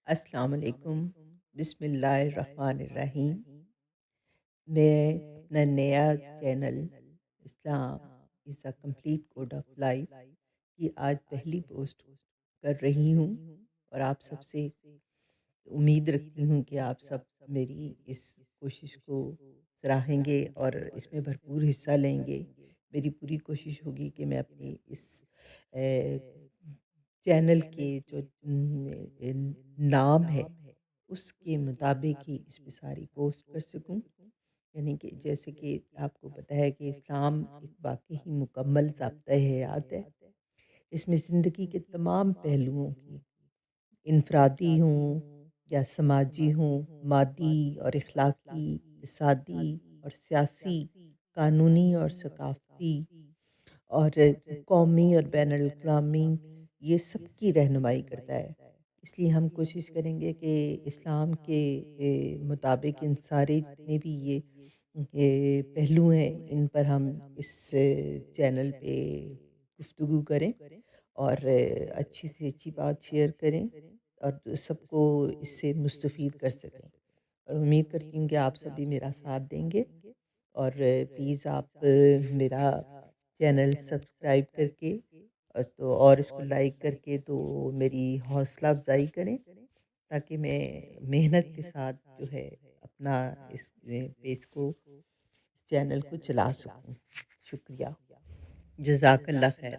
السلام علیکم، بسم اللہ الرحمن الرحیم۔ میں اپنا نیا channel Islam is a complete code of life کی آج پہلی پوسٹ کر رہی ہوں، اور آپ سب سے امید رکھتی ہوں کہ آپ سب میری اس کوشش کو سراہیں گے اور اس میں بھرپور حصہ لیں گے۔ میری پوری کوشش ہوگی کہ میں اپنی اس چینل کے جو نام ہے اس کے مطابق ہی اس پہ ساری پوسٹ کر سکوں۔ یعنی کہ جیسے کہ آپ کو پتہ ہے کہ اسلام ایک واقعی ہی مکمل ضابطۂ حیات ہے۔ اس میں زندگی کے تمام پہلوؤں کی، انفرادی ہوں یا سماجی ہوں، مادی اور اخلاقی، اقتصادی اور سیاسی، قانونی اور ثقافتی اور قومی اور بین الاقوامی، یہ سب کی رہنمائی کرتا ہے۔ اس لیے ہم کوشش کریں گے کہ اسلام کے مطابق ان سارے جتنے بھی یہ پہلو ہیں ان پر ہم اس چینل پہ گفتگو کریں اور اچھی سے اچھی بات شیئر کریں اور سب کو اس سے مستفید کر سکیں، اور امید کرتی ہوں کہ آپ سب بھی میرا ساتھ دیں گے۔ اور پلیز آپ میرا چینل سبسکرائب کر کے اور اس کو لائک کر کے تو میری حوصلہ افزائی کریں، تاکہ میں محنت کے ساتھ جو ہے اپنا اس پیج کو، اس چینل کو چلا سکوں۔ شکریہ، جزاک اللہ خیر۔